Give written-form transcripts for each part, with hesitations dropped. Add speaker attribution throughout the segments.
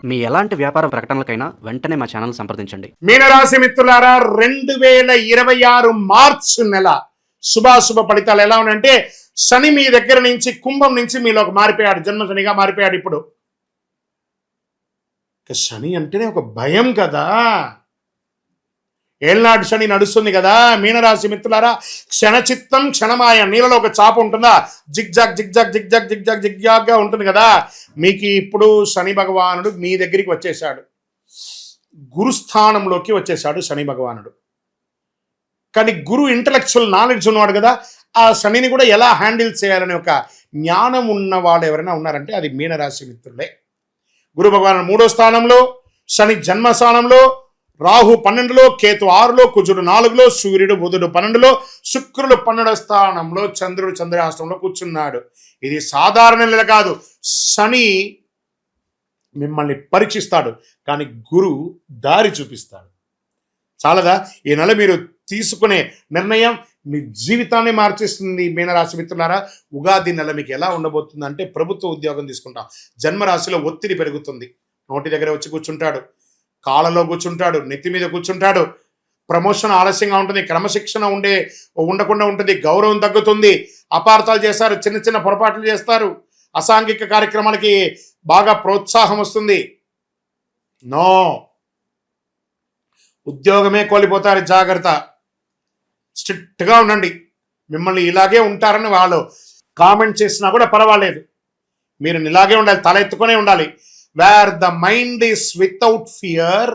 Speaker 1: మీ ఎలాంటి వ్యాపార ప్రకటనలకైనా వెంటనే మా ఛానల్ సంప్రదించండి.
Speaker 2: మీనరాశి మిత్రులారా, 2026 మార్చి నెల శుభాశుభ ఫలితాలు ఎలా ఉన్నాయంటే, శని మీ దగ్గర నుంచి కుంభం నుంచి మీలోకి మారిపోయాడు, జన్మ శనిగా మారిపోయాడు. ఇప్పుడు శని అంటేనే ఒక భయం కదా, ఏళ్ళనాడు శని నడుస్తుంది కదా. మీనరాశి మిత్రులారా, క్షణచిత్తం క్షణమాయ, నీళ్ళలో ఒక చాప ఉంటుందా, జిగ్జాగ్ జిగ్జాగ్ జిగ్జాగ్ జిగ్జాగ్ జిగ్జాగ్గా ఉంటుంది కదా. మీకు ఇప్పుడు శని భగవానుడు మీ దగ్గరికి వచ్చేసాడు, గురుస్థానంలోకి వచ్చేసాడు శని భగవానుడు. కానీ గురు ఇంటలెక్చువల్ నాలెడ్జ్ ఉన్నవాడు కదా, ఆ శనిని కూడా ఎలా హ్యాండిల్ చేయాలనే ఒక జ్ఞానం ఉన్నవాడు ఎవరైనా ఉన్నారంటే అది మీనరాశి మిత్రులే. గురు భగవానుడు 3వ స్థానంలో, శని జన్మస్థానంలో, రాహు 12లో, కేతు 6లో, కుజుడు 4లో, సూర్యుడు బుధుడు 12లో, శుక్రుడు 12వ స్థానంలో, చంద్రుడు చంద్రాష్టంలో కూర్చున్నాడు. ఇది సాధారణ నెల కాదు. శని మిమ్మల్ని పరీక్షిస్తాడు, కానీ గురువు దారి చూపిస్తాడు. చాలదా? ఈ నెల మీరు తీసుకునే నిర్ణయం మీ జీవితాన్ని మార్చేస్తుంది. మీనరాశి మిత్రులారా, ఉగాది నెల మీకు ఎలా ఉండబోతుంది అంటే, ప్రభుత్వ ఉద్యోగం తీసుకుంటాం, జన్మరాశిలో ఒత్తిడి పెరుగుతుంది, నోటి దగ్గర వచ్చి కూర్చుంటాడు, కాళ్ళలో కూర్చుంటాడు, నెత్తి మీద కూర్చుంటాడు, ప్రమోషన్ ఆలస్యంగా ఉంటుంది, క్రమశిక్షణ ఉండకుండా ఉంటుంది, గౌరవం తగ్గుతుంది, అపార్థాలు చేస్తారు, చిన్న చిన్న పొరపాట్లు చేస్తారు, అసాంఘిక కార్యక్రమాలకి బాగా ప్రోత్సాహం వస్తుంది. నో, ఉద్యోగమే కోల్పోతారు, జాగ్రత్త, స్ట్రిక్ట్గా ఉండండి. మిమ్మల్ని ఇలాగే ఉంటారని వాళ్ళు కామెంట్ చేసినా కూడా పర్వాలేదు, మీరు ఇలాగే ఉండాలి, తల ఎత్తుకునే ఉండాలి. Where the mind is without fear,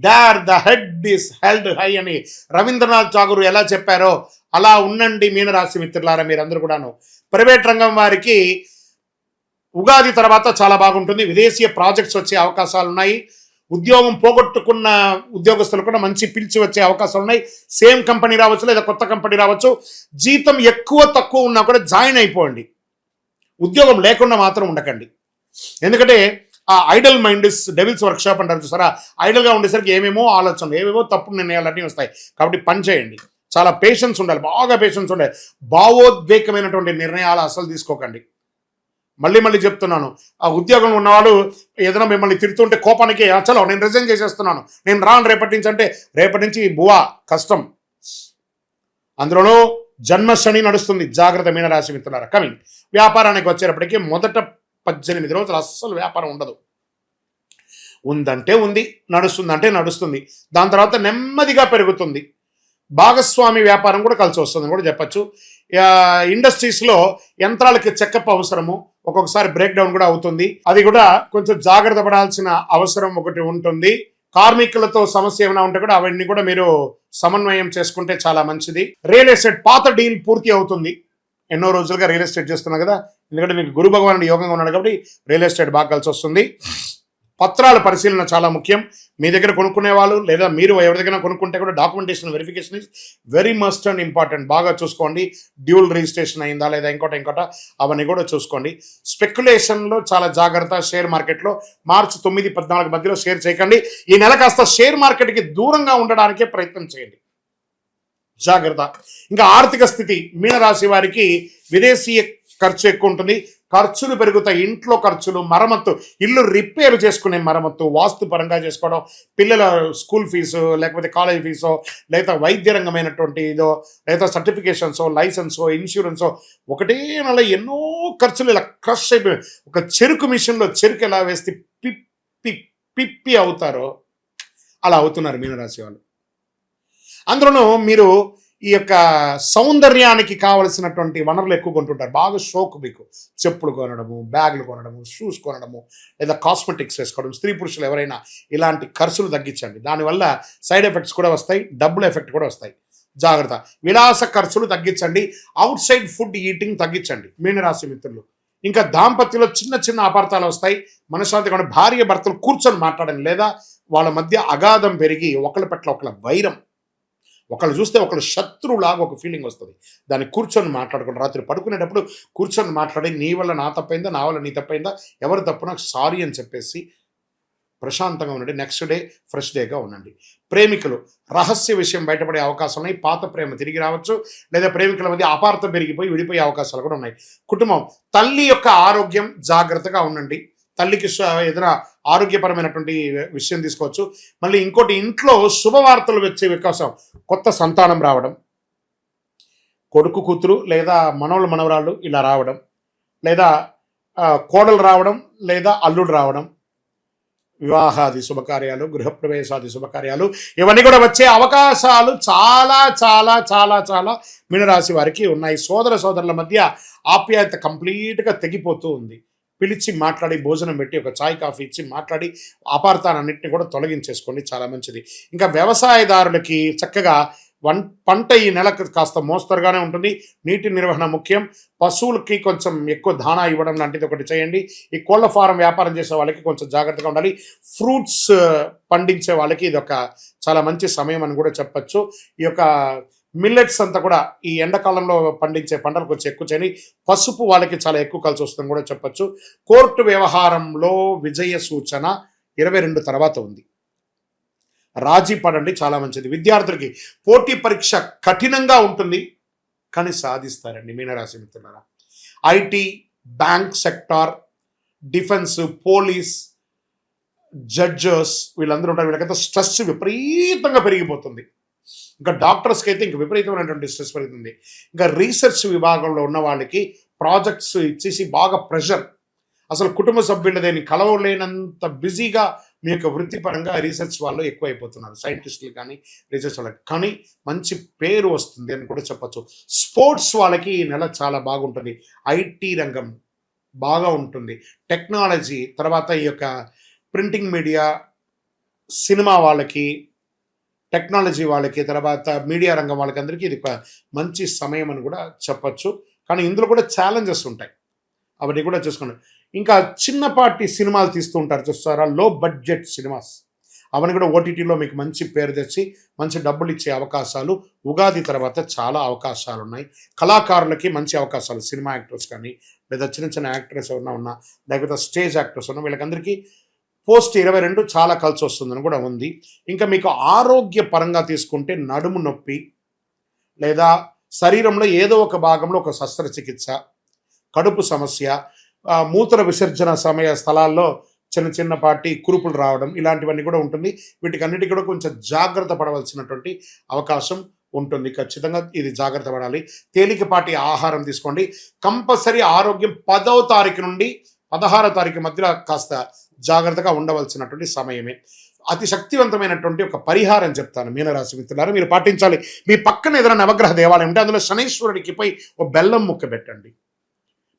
Speaker 2: there the head is held high అని రవీంద్రనాథ్ ఠాగూర్ ఎలా చెప్పారో అలా ఉండండి. మీనరాశి మిత్రులారా, మీరందరూ కూడాను. ప్రైవేట్ రంగం వారికి ఉగాది తర్వాత చాలా బాగుంటుంది, విదేశీయ ప్రాజెక్ట్స్ వచ్చే అవకాశాలు ఉన్నాయి. ఉద్యోగం పోగొట్టుకున్న ఉద్యోగస్తులు కూడా మంచి పిలిచి వచ్చే అవకాశాలు ఉన్నాయి. సేమ్ కంపెనీ రావచ్చు, లేదా కొత్త కంపెనీ రావచ్చు. జీతం ఎక్కువ తక్కువ ఉన్నా కూడా జాయిన్ అయిపోండి, ఉద్యోగం లేకుండా మాత్రం ఉండకండి. ఎందుకంటే ఆ Idol mind is devils workshop అంటారు చూసారా, ఐడల్గా ఉండేసరికి ఏమేమో ఆలోచనలు, ఏమేమో తప్పుడు నిర్ణయాలన్నీ వస్తాయి. కాబట్టి పని చేయండి, చాలా పేషెన్స్ ఉండాలి, బాగా పేషెన్స్ ఉండాలి. భావోద్వేగమైనటువంటి నిర్ణయాలు అసలు తీసుకోకండి. మళ్ళీ చెప్తున్నాను, ఆ ఉద్యోగంలో ఉన్నవాళ్ళు ఏదైనా మిమ్మల్ని తిడుతుంటే కోపానికి చలో నేను రిజైన్ చేసేస్తున్నాను, నేను రాను రేపటి నుంచి అంటే, రేపటి నుంచి బువా కష్టం. అందులోనూ జన్మ శని నడుస్తుంది, జాగ్రత్త మీనరాశి మిత్రులారా. కమింగ్ వ్యాపారానికి వచ్చేటప్పటికీ మొదట 18 రోజులు అస్సలు వ్యాపారం ఉండదు. ఉందంటే ఉంది, నడుస్తుందంటే నడుస్తుంది, దాని తర్వాత నెమ్మదిగా పెరుగుతుంది. భాగస్వామి వ్యాపారం కూడా కలిసి వస్తుందని కూడా చెప్పచ్చు. ఇండస్ట్రీస్లో యంత్రాలకి చెకప్ అవసరము, ఒక్కొక్కసారి బ్రేక్ డౌన్ కూడా అవుతుంది, అది కూడా కొంచెం జాగ్రత్త పడాల్సిన అవసరం ఒకటి ఉంటుంది. కార్మికులతో సమస్య ఏమైనా ఉంటే కూడా అవన్నీ కూడా మీరు సమన్వయం చేసుకుంటే చాలా మంచిది. రియల్ ఎస్టేట్ పాత డీల్ పూర్తి అవుతుంది. ఎన్నో రోజులుగా రియల్ ఎస్టేట్ చేస్తున్నా కదా, ఎందుకంటే మీకు గురు భగవానుడు యోగంగా ఉన్నాడు కాబట్టి రియల్ ఎస్టేట్ బాగా కలిసి వస్తుంది. పత్రాల పరిశీలన చాలా ముఖ్యం. మీ దగ్గర కొనుక్కునే వాళ్ళు లేదా మీరు ఎవరి దగ్గర కొనుక్కుంటే కూడా documentation verification is very must and important. బాగా చూసుకోండి, డ్యూల్ రిజిస్ట్రేషన్ అయిందా లేదా ఇంకోట అవన్నీ కూడా చూసుకోండి. స్పెక్యులేషన్లో చాలా జాగ్రత్త. షేర్ మార్కెట్లో మార్చి 9-14 మధ్యలో షేర్ చేయకండి. ఈ నెల కాస్త షేర్ మార్కెట్కి దూరంగా ఉండడానికే ప్రయత్నం చేయండి, జాగ్రత్త. ఇంకా ఆర్థిక స్థితి, మీనరాశి వారికి విదేశీయ ఖర్చు ఎక్కువ ఉంటుంది, ఖర్చులు పెరుగుతాయి. ఇంట్లో ఖర్చులు, మరమ్మత్తు, ఇల్లు రిపేర్ చేసుకునే మరమ్మత్తు, వాస్తు పరంగా చేసుకోవడం, పిల్లల స్కూల్ ఫీజు లేకపోతే కాలేజ్ ఫీజో, లేదా వైద్య రంగమైనటువంటి ఇదో, లేదా సర్టిఫికేషన్సో, లైసెన్సో, ఇన్సూరెన్సో, ఒకటే నెల ఎన్నో ఖర్చులు ఇలా క్రష్ అయిపోయి, ఒక చెరుకు మిషన్లో చెరుకు ఎలా వేస్తే పిప్పి అవుతారో అలా అవుతున్నారు మీనరాశి వాళ్ళు. అందులోనూ మీరు ఈ యొక్క సౌందర్యానికి కావలసినటువంటి వనరులు ఎక్కువ కొంటుంటారు, బాగా షోకు మీకు. చెప్పులు కొనడము, బ్యాగులు కొనడము, షూస్ కొనడము, లేదా కాస్మెటిక్స్ వేసుకోవడం. స్త్రీ పురుషులు ఎవరైనా ఇలాంటి ఖర్చులు తగ్గించండి, దానివల్ల సైడ్ ఎఫెక్ట్స్ కూడా వస్తాయి, డబ్బుల ఎఫెక్ట్ కూడా వస్తాయి, జాగ్రత్త. విలాస ఖర్చులు తగ్గించండి, అవుట్ సైడ్ ఫుడ్ ఈటింగ్ తగ్గించండి మీనరాశి మిత్రులు. ఇంకా దాంపత్యంలో చిన్న అపార్థాలు వస్తాయి, మనశ్శాంతి కూడా. భార్య భర్తలు కూర్చొని మాట్లాడండి, లేదా వాళ్ళ మధ్య అగాధం పెరిగి ఒకళ్ళ పట్ల ఒకళ్ళ వైరం, ఒకళ్ళు చూస్తే ఒకళ్ళు శత్రువులాగా ఒక ఫీలింగ్ వస్తుంది. దాన్ని కూర్చొని మాట్లాడుకోండి, రాత్రి పడుకునేటప్పుడు కూర్చొని మాట్లాడి, నీ వల్ల నా తప్పైందా, నా వల్ల నీ తప్పైందా, ఎవరు తప్పు నాకు సారీ అని చెప్పేసి ప్రశాంతంగా ఉండండి. నెక్స్ట్ డే ఫ్రెష్ డేగా ఉండండి. ప్రేమికులు, రహస్య విషయం బయటపడే అవకాశం ఉన్నాయి, పాత ప్రేమ తిరిగి రావచ్చు, లేదా ప్రేమికుల మధ్య అపార్థం పెరిగిపోయి విడిపోయే అవకాశాలు కూడా ఉన్నాయి. కుటుంబం, తల్లి యొక్క ఆరోగ్యం జాగ్రత్తగా ఉండండి. తల్లికి ఏదైనా ఆరోగ్యపరమైనటువంటి విషయం తీసుకోవచ్చు. మళ్ళీ ఇంకోటి, ఇంట్లో శుభవార్తలు వచ్చే వికాసం, కొత్త సంతానం రావడం, కొడుకు కూతురు లేదా మనవళ్ళు మనవరాళ్ళు ఇలా రావడం, లేదా కోడలు రావడం, లేదా అల్లుడు రావడం, వివాహాది శుభకార్యాలు, గృహప్రవేశాది శుభకార్యాలు, ఇవన్నీ కూడా వచ్చే అవకాశాలు చాలా చాలా చాలా చాలా మీనరాశి వారికి ఉన్నాయి. సోదరుల మధ్య ఆప్యాయత కంప్లీట్గా తెగిపోతూ ఉంది. పిలిచి మాట్లాడి, భోజనం పెట్టి, ఒక చాయ్ కాఫీ ఇచ్చి మాట్లాడి అపార్థాలన్నింటినీ కూడా తొలగించేసుకోండి, చాలా మంచిది. ఇంకా వ్యవసాయదారులకి చక్కగా పంట ఈ నెలకు కాస్త మోస్తరుగానే ఉంటుంది. నీటి నిర్వహణ ముఖ్యం. పశువులకి కొంచెం ఎక్కువ దాణా ఇవ్వడం లాంటిది ఒకటి చేయండి. ఈ కోళ్ల ఫారం వ్యాపారం చేసే వాళ్ళకి కొంచెం జాగ్రత్తగా ఉండాలి. ఫ్రూట్స్ పండించే వాళ్ళకి ఇది ఒక చాలా మంచి సమయం అని కూడా చెప్పచ్చు. ఈ యొక్క మిల్లెట్స్ అంతా కూడా ఈ ఎండాకాలంలో పండించే పంటలు కొంచెం ఎక్కువ చేయండి. పసుపు వాళ్ళకి చాలా ఎక్కువ కలిసి వస్తుందని కూడా చెప్పచ్చు. కోర్టు వ్యవహారంలో విజయ సూచన 22 తర్వాత ఉంది. రాజీ పడండి, చాలా మంచిది. విద్యార్థులకి పోటీ పరీక్ష కఠినంగా ఉంటుంది, కానీ సాధిస్తారండి మీనరాశి మిత్రులారా. IT, bank sector, defence, police, judges వీళ్ళందరూ ఉంటారు. వీళ్ళకైతే స్ట్రెస్ విపరీతంగా పెరిగిపోతుంది. ఇంకా డాక్టర్స్కి అయితే ఇంక విపరీతమైనటువంటి స్ట్రెస్ పెరుగుతుంది. ఇంకా రీసెర్చ్ విభాగంలో ఉన్న వాళ్ళకి ప్రాజెక్ట్స్ ఇచ్చేసి బాగా ప్రెషర్, అసలు కుటుంబ సభ్యులు దేన్ని కలవలేనంత బిజీగా మీ యొక్క వృత్తిపరంగా రీసెర్చ్ వాళ్ళు ఎక్కువైపోతున్నారు, సైంటిస్టులు కానీ రీసెర్చ్ వాళ్ళకి. కానీ మంచి పేరు వస్తుంది అని కూడా చెప్పచ్చు. స్పోర్ట్స్ వాళ్ళకి ఈ నెల చాలా బాగుంటుంది. ఐటీ రంగం బాగా ఉంటుంది. టెక్నాలజీ, తర్వాత ఈ యొక్క ప్రింటింగ్ మీడియా, సినిమా వాళ్ళకి, టెక్నాలజీ వాళ్ళకి, తర్వాత మీడియా రంగం వాళ్ళకి అందరికీ ఇది ఒక మంచి సమయం అని కూడా చెప్పచ్చు. కానీ ఇందులో కూడా ఛాలెంజెస్ ఉంటాయి, అవన్నీ కూడా చూసుకోండి. ఇంకా చిన్నపాటి సినిమాలు తీస్తూ ఉంటారు చూస్తారా, లో బడ్జెట్ సినిమాస్, అవన్నీ కూడా ఓటీటీలో మీకు మంచి పేరు తెచ్చి మంచి డబ్బులు ఇచ్చే అవకాశాలు ఉగాది తర్వాత చాలా అవకాశాలు ఉన్నాయి. కళాకారులకి మంచి అవకాశాలు, సినిమా యాక్టర్స్ కానీ లేదా చిన్న చిన్న యాక్టర్స్ ఎవరైనా ఉన్నా, లేకపోతే స్టేజ్ యాక్టర్స్ ఉన్నా, వీళ్ళకందరికీ పోస్ట్ 22 చాలా కలిసి వస్తుందని కూడా ఉంది. ఇంకా మీకు ఆరోగ్య పరంగా తీసుకుంటే నడుము నొప్పి లేదా శరీరంలో ఏదో ఒక భాగంలో ఒక శస్త్రచికిత్స, కడుపు సమస్య, మూత్ర విసర్జన సమయ స్థలాల్లో చిన్నపాటి కురుపులు రావడం, ఇలాంటివన్నీ కూడా ఉంటుంది. వీటికన్నిటికీ కూడా కొంచెం జాగ్రత్త పడవలసినటువంటి అవకాశం ఉంటుంది. ఖచ్చితంగా ఇది జాగ్రత్త పడాలి. తేలికపాటి ఆహారం తీసుకోండి. కంపల్సరీ ఆరోగ్యం 10వ తారీఖు నుండి 16వ తారీఖు మధ్యలో కాస్త జాగ్రత్తగా ఉండవలసినటువంటి సమయమే. అతి శక్తివంతమైనటువంటి ఒక పరిహారం చెప్తాను మీనరాశి మిత్రులారా, మీరు పాటించాలి. మీ పక్కన ఏదైనా నవగ్రహ దేవాలయం ఉంటే అందులో శనీశ్వరుడికి పోయి ఒక బెల్లం ముక్క పెట్టండి.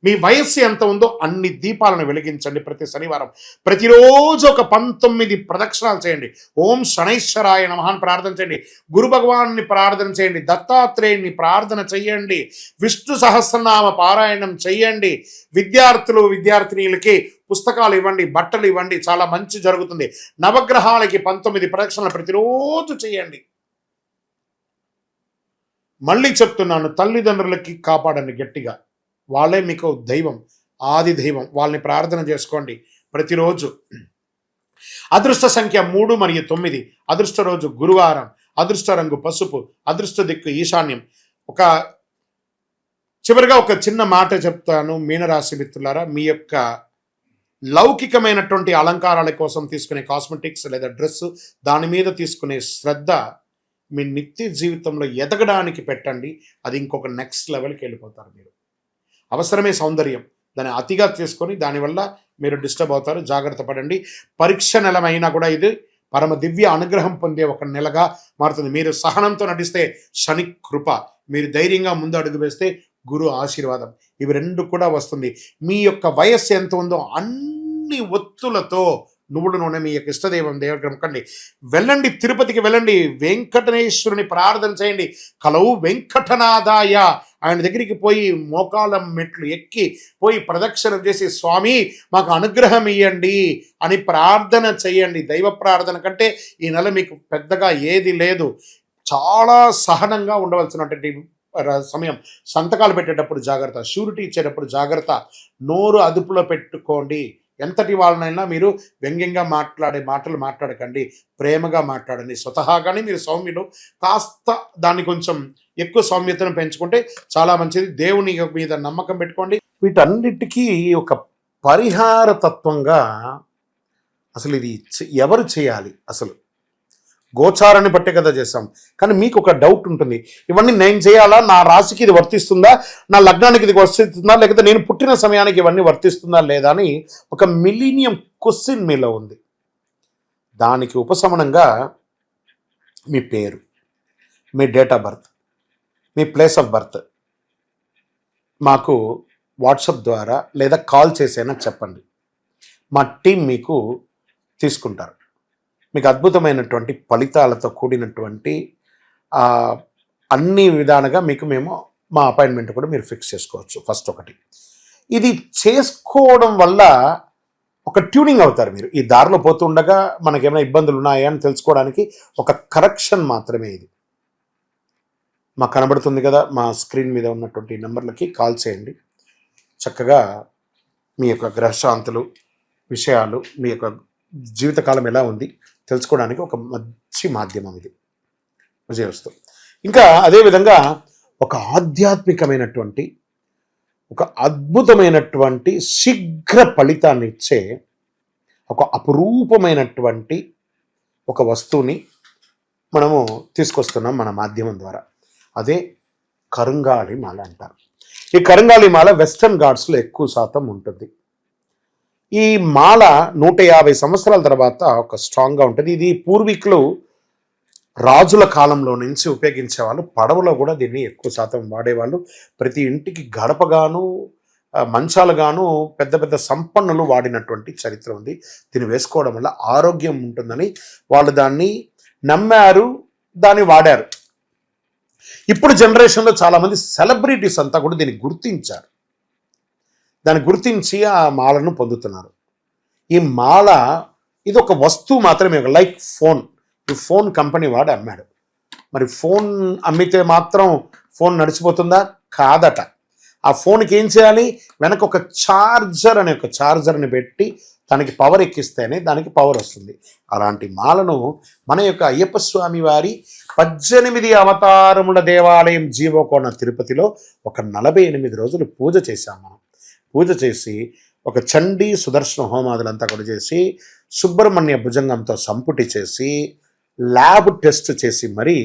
Speaker 2: మీ వయస్సు ఎంత ఉందో అన్ని దీపాలను వెలిగించండి. ప్రతి శనివారం ప్రతిరోజు ఒక 19 ప్రదక్షిణాలు చేయండి. ఓం శనైశ్వరాయ నమః అని ప్రార్థన చేయండి. గురు భగవాన్ని ప్రార్థన చేయండి. దత్తాత్రేయుని ప్రార్థన చెయ్యండి. విష్ణు సహస్రనామ పారాయణం చెయ్యండి. విద్యార్థినీలకి పుస్తకాలు ఇవ్వండి, బట్టలు ఇవ్వండి, చాలా మంచి జరుగుతుంది. నవగ్రహాలకి 19 ప్రదక్షిణలు ప్రతిరోజు చేయండి. మళ్ళీ చెప్తున్నాను, తల్లిదండ్రులకి కాపాడండి గట్టిగా. వాళ్ళే మీకు దైవం, ఆది దైవం. వాళ్ళని ప్రార్థన చేసుకోండి ప్రతిరోజు. అదృష్ట సంఖ్య 3 మరియు 9. అదృష్ట రోజు గురువారం. అదృష్ట రంగు పసుపు. అదృష్ట దిక్కు ఈశాన్యం. చివరిగా ఒక చిన్న మాట చెప్తాను మీనరాశి మిత్రులారా, మీ యొక్క లౌకికమైనటువంటి అలంకారాల కోసం తీసుకునే కాస్మెటిక్స్ లేదా డ్రెస్, దాని మీద తీసుకునే శ్రద్ధ మీ నిత్య జీవితంలో ఎదగడానికి పెట్టండి. అది ఇంకొక నెక్స్ట్ లెవెల్కి వెళ్ళిపోతారు మీరు. అవసరమే సౌందర్యం, దాన్ని అతిగా తీసుకొని దానివల్ల మీరు డిస్టర్బ్ అవుతారు. జాగ్రత్త పడండి. పరీక్ష నెలమైనా కూడా ఇది పరమ దివ్య అనుగ్రహం పొందే ఒక నెలగా మారుతుంది. మీరు సహనంతో నడిస్తే శని కృప, మీరు ధైర్యంగా ముందు అడుగు వేస్తే గురు ఆశీర్వాదం, ఇవి 2 కూడా వస్తుంది. మీ యొక్క వయస్సు ఎంత ఉందో అన్ని ఒత్తులతో నువ్వుల నూనె మీ యొక్క ఇష్టదైవం దేవగ్రహం కండి వెళ్ళండి. తిరుపతికి వెళ్ళండి. వెంకటేశ్వరుని ప్రార్థన చేయండి. కలవు వెంకటనాథాయ, ఆయన దగ్గరికి పోయి మోకాళ్ళ మెట్లు ఎక్కి పోయి ప్రదక్షిణం చేసి స్వామి మాకు అనుగ్రహం ఇవ్వండి అని ప్రార్థన చేయండి. దైవ ప్రార్థన కంటే ఈ నెల మీకు పెద్దగా ఏది లేదు. చాలా సహనంగా ఉండవలసినటువంటి సమయం. సంతకాలు పెట్టేటప్పుడు జాగ్రత్త, షూరిటీ ఇచ్చేటప్పుడు జాగ్రత్త, నోరు అదుపులో పెట్టుకోండి. ఎంతటి వాళ్ళనైనా మీరు వ్యంగ్యంగా మాట్లాడే మాటలు మాట్లాడకండి, ప్రేమగా మాట్లాడండి. స్వతహాగానే మీరు సౌమ్యులు, కాస్త దాన్ని కొంచెం ఎక్కువ సౌమ్యతను పెంచుకుంటే చాలా మంచిది. దేవుని మీద నమ్మకం పెట్టుకోండి. వీటన్నిటికీ ఒక పరిహార తత్వంగా అసలు ఇది ఎవరు చేయాలి? అసలు గోచారాన్ని బట్టే కదా చేస్తాం. కానీ మీకు ఒక డౌట్ ఉంటుంది, ఇవన్నీ నేను చేయాలా, నా రాశికి ఇది వర్తిస్తుందా, నా లగ్నానికి ఇది వర్తిస్తుందా, లేకపోతే నేను పుట్టిన సమయానికి ఇవన్నీ వర్తిస్తుందా లేదా అని ఒక మిలీనియం క్వశ్చన్ మీలో ఉంది. దానికి ఉపశమనంగా మీ పేరు, మీ డేట్ ఆఫ్ బర్త్, మీ ప్లేస్ ఆఫ్ బర్త్ మాకు వాట్సాప్ ద్వారా లేదా కాల్ చేసైనా చెప్పండి. మా టీం మీకు తీసుకుంటారు. మీకు అద్భుతమైనటువంటి ఫలితాలతో కూడినటువంటి అన్ని విధాలుగా మీకు మేము మా అపాయింట్మెంట్ కూడా మీరు ఫిక్స్ చేసుకోవచ్చు. ఫస్ట్ ఒకటి, ఇది చేసుకోవడం వల్ల ఒక ట్యూనింగ్ అవుతారు మీరు. ఈ దారిలో పోతుండగా మనకేమైనా ఇబ్బందులు ఉన్నాయా అని తెలుసుకోవడానికి ఒక కరెక్షన్ మాత్రమే ఇది. మాకు కనబడుతుంది కదా, మా స్క్రీన్ మీద ఉన్నటువంటి నెంబర్లకి కాల్ చేయండి. చక్కగా మీ యొక్క గ్రహశాంతులు విషయాలు, మీ యొక్క జీవితకాలం ఎలా ఉంది తెలుసుకోవడానికి ఒక మంచి మాధ్యమం ఇది. విజయవస్తు. ఇంకా అదేవిధంగా ఒక ఆధ్యాత్మికమైనటువంటి ఒక అద్భుతమైనటువంటి శీఘ్ర ఫలితాన్ని ఇచ్చే ఒక అపురూపమైనటువంటి ఒక వస్తువుని మనము తీసుకొస్తున్నాం మన మాధ్యమం ద్వారా. అదే కరుంగాళి మాల అంటారు. ఈ కరుంగాళి మాల వెస్టర్న్ ఘాట్స్లో ఎక్కువ శాతం ఉంటుంది. ఈ మాల 150 సంవత్సరాల తర్వాత ఒక స్ట్రాంగ్గా ఉంటుంది. ఇది పూర్వీకులు రాజుల కాలంలో నుంచి ఉపయోగించేవాళ్ళు. పడవలో కూడా దీన్ని ఎక్కువ శాతం వాడేవాళ్ళు. ప్రతి ఇంటికి గడపగాను మంచాలుగాను పెద్ద పెద్ద సంపన్నులు వాడినటువంటి చరిత్ర ఉంది. దీన్ని వేసుకోవడం వల్ల ఆరోగ్యం ఉంటుందని వాళ్ళు దాన్ని నమ్మారు, దాన్ని వాడారు. ఇప్పుడు జనరేషన్లో చాలామంది సెలబ్రిటీస్ అంతా కూడా దీన్ని గుర్తించారు. దాన్ని గుర్తించి ఆ మాలను పొందుతున్నారు. ఈ మాల ఇది ఒక వస్తువు మాత్రమే, లైక్ ఫోన్. ఈ ఫోన్ కంపెనీ వాడు అమ్మాడు. మరి ఫోన్ అమ్మితే మాత్రం ఫోన్ నడిచిపోతుందా? కాదట. ఆ ఫోన్కి ఏం చేయాలి? వెనక ఒక ఛార్జర్ అనే ఒక ఛార్జర్ని పెట్టి దానికి పవర్ ఎక్కిస్తేనే దానికి పవర్ వస్తుంది. అలాంటి మాలను మన యొక్క అయ్యప్ప స్వామి వారి 18 అవతారముల దేవాలయం జీవకోణ తిరుపతిలో ఒక 48 రోజులు పూజ చేశాం మనం. పూజ చేసి ఒక చండీ సుదర్శన హోమాదులంతా కూడా చేసి సుబ్రహ్మణ్య భుజంగంతో సంపుటి చేసి ల్యాబ్ టెస్ట్ చేసి మరీ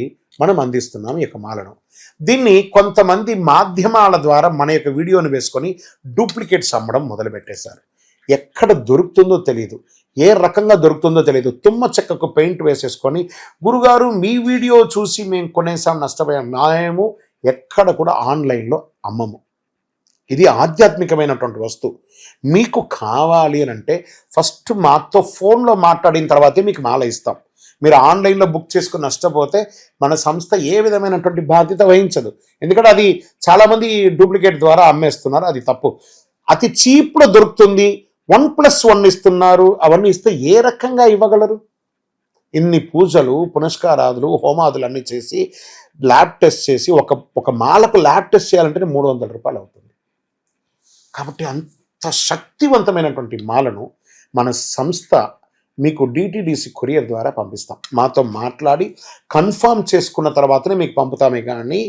Speaker 2: మనం అందిస్తున్నాం ఈ యొక్క మాలను. దీన్ని కొంతమంది మాధ్యమాల ద్వారా మన యొక్క వీడియోని వేసుకొని డూప్లికేట్స్ అమ్మడం మొదలుపెట్టేశారు. ఎక్కడ దొరుకుతుందో తెలియదు, ఏ రకంగా దొరుకుతుందో తెలియదు. తుమ్మ చెక్కకు పెయింట్ వేసేసుకొని గురుగారు మీ వీడియో చూసి మేము కొనేసాం, నష్టపోయాం. మేము ఎక్కడ కూడా ఆన్లైన్లో అమ్మము. ఇది ఆధ్యాత్మికమైనటువంటి వస్తువు. మీకు కావాలి అని అంటే ఫస్ట్ మాతో ఫోన్లో మాట్లాడిన తర్వాతే మీకు మాల ఇస్తాం. మీరు ఆన్లైన్లో బుక్ చేసుకుని నష్టపోతే మన సంస్థ ఏ విధమైనటువంటి బాధ్యత వహించదు. ఎందుకంటే అది చాలామంది డూప్లికేట్ ద్వారా అమ్మేస్తున్నారు, అది తప్పు. అతి చీప్లో దొరుకుతుంది, 1+1 ఇస్తున్నారు. అవన్నీ ఇస్తే ఏ రకంగా ఇవ్వగలరు? ఇన్ని పూజలు పునస్కారాదులు హోమాదులు అన్నీ చేసి ల్యాబ్ టెస్ట్ చేసి ఒక మాలకు ల్యాబ్ టెస్ట్ చేయాలంటే 300 రూపాయలు అవుతుంది. కాబట్టి అంత శక్తివంతమైనటువంటి మాలను మన సంస్థ మీకు డిటిడిసి కొరియర్ ద్వారా పంపిస్తాం. మాతో మాట్లాడి కన్ఫర్మ్ చేసుకున్న తర్వాతనే మీకు పంపుతామే కానీ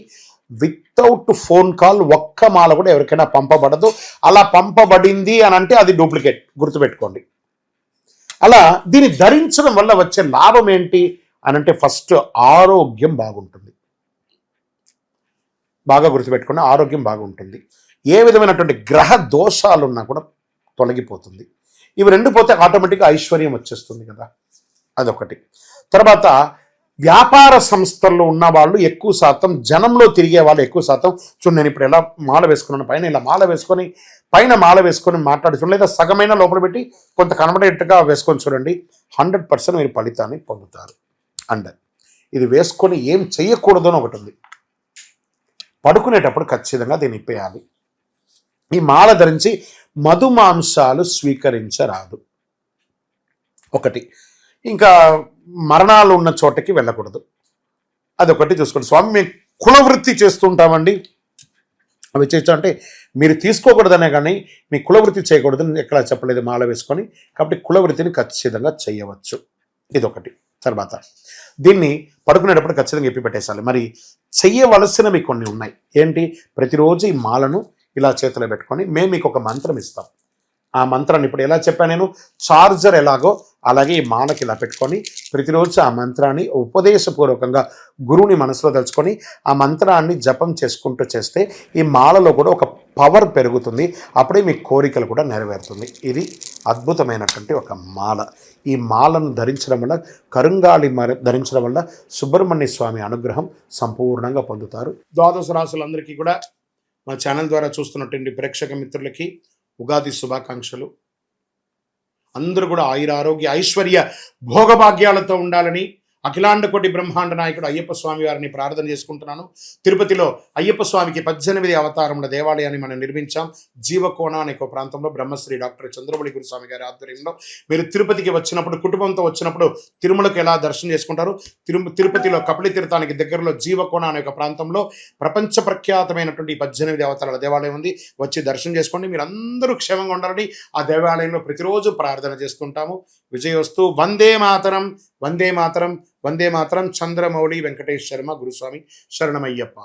Speaker 2: వితౌట్ ఫోన్ కాల్ ఒక్క మాల కూడా ఎవరికైనా పంపబడదు. అలా పంపబడింది అని అంటే అది డూప్లికేట్, గుర్తుపెట్టుకోండి. అలా దీన్ని ధరించడం వల్ల వచ్చే లాభం ఏంటి అని అంటే ఫస్ట్ ఆరోగ్యం బాగుంటుంది. బాగా గుర్తుపెట్టుకోండి, ఆరోగ్యం బాగుంటుంది. ఏ విధమైనటువంటి గ్రహ దోషాలున్నా కూడా తొలగిపోతుంది. ఇవి రెండు పోతే ఆటోమేటిక్గా ఐశ్వర్యం వచ్చేస్తుంది కదా, అదొకటి. తర్వాత వ్యాపార సంస్థల్లో ఉన్న వాళ్ళు ఎక్కువ శాతం, జనంలో తిరిగే వాళ్ళు ఎక్కువ శాతం, చూడండి నేను ఇప్పుడు ఎలా మాల వేసుకున్నాను, పైన ఇలా మాల వేసుకొని పైన మాల వేసుకొని మాట్లాడుతున్నాను, లేదా సగమైన లోపల పెట్టి కొంత కనబడేట్టుగా వేసుకొని చూడండి, 100% మీరు ఫలితాన్ని పొందుతారు. అండ్ ఇది వేసుకొని ఏం చెయ్యకూడదు అని ఒకటి ఉంది. పడుకునేటప్పుడు ఖచ్చితంగా దీన్ని ఇప్పేయాలి. ఈ మాల ధరించి మధుమాంసాలు స్వీకరించరాదు ఒకటి. ఇంకా మరణాలు ఉన్న చోటకి వెళ్ళకూడదు, అదొకటి చూసుకోండి. స్వామి మేము కులవృత్తి చేస్తుంటామండి, అవి చేయొచ్చు అంటే మీరు తీసుకోకూడదనే కానీ మీ కులవృత్తి చేయకూడదని ఎక్కడ చెప్పలేదు మాల వేసుకొని. కాబట్టి కులవృత్తిని ఖచ్చితంగా చేయవచ్చు, ఇదొకటి. తర్వాత దీన్ని పడుకునేటప్పుడు ఖచ్చితంగా ఎప్పి పెట్టేసాలి. మరి చెయ్యవలసినవి కొన్ని ఉన్నాయి. ఏంటి? ప్రతిరోజు ఈ మాలను ఇలా చేతిలో పెట్టుకొని మేము మీకు ఒక మంత్రం ఇస్తాం. ఆ మంత్రాన్ని ఇప్పుడు ఎలా చెప్పాను నేను, చార్జర్ ఎలాగో అలాగే ఈ మాలకి ఇలా పెట్టుకొని ప్రతిరోజు ఆ మంత్రాన్ని ఉపదేశపూర్వకంగా గురువుని మనసులో తలుచుకొని ఆ మంత్రాన్ని జపం చేసుకుంటూ చేస్తే ఈ మాలలో కూడా ఒక పవర్ పెరుగుతుంది. అప్పుడే మీ కోరికలు కూడా నెరవేరుతుంది. ఇది అద్భుతమైనటువంటి ఒక మాల. ఈ మాలను ధరించడం వల్ల, కరుంగాళి ధరించడం వల్ల సుబ్రహ్మణ్య స్వామి అనుగ్రహం సంపూర్ణంగా పొందుతారు. ద్వాదశ రాశులందరికీ కూడా మా ఛానల్ ద్వారా చూస్తున్నటువంటి ప్రేక్షక మిత్రులకి ఉగాది శుభాకాంక్షలు. అందరూ కూడా ఆయుర ఆరోగ్య ఐశ్వర్య భోగభాగ్యాలతో ఉండాలని అఖిలాండ కోటి బ్రహ్మాండ నాయకుడు అయ్యప్ప స్వామి వారిని ప్రార్థన చేసుకుంటున్నాను. తిరుపతిలో అయ్యప్ప స్వామికి 18 అవతారముల దేవాలయాన్ని మనం నిర్మించాం. జీవకోణ అనే ఒక ప్రాంతంలో బ్రహ్మశ్రీ డాక్టర్ చంద్రమౌళి గురుస్వామి గారి ఆధ్వర్యంలో మీరు తిరుపతికి వచ్చినప్పుడు, కుటుంబంతో వచ్చినప్పుడు తిరుమలకు ఎలా దర్శనం చేసుకుంటారు, తిరుపతిలో కపిలి తీర్థానికి దగ్గరలో జీవకోణ అనే ఒక ప్రాంతంలో ప్రపంచ ప్రఖ్యాతమైనటువంటి 18 అవతారాల దేవాలయం ఉంది. వచ్చి దర్శనం చేసుకోండి. మీరు అందరూ క్షేమంగా ఉండాలని ఆ దేవాలయంలో ప్రతిరోజు ప్రార్థన చేస్తుంటాము. విజయోస్తు. వందే మాతరం, వందే మాతరం, వందే మాతరం. చంద్రమౌళి వెంకటేష్ శర్మ గురుస్వామి. శరణమయ్యప్ప.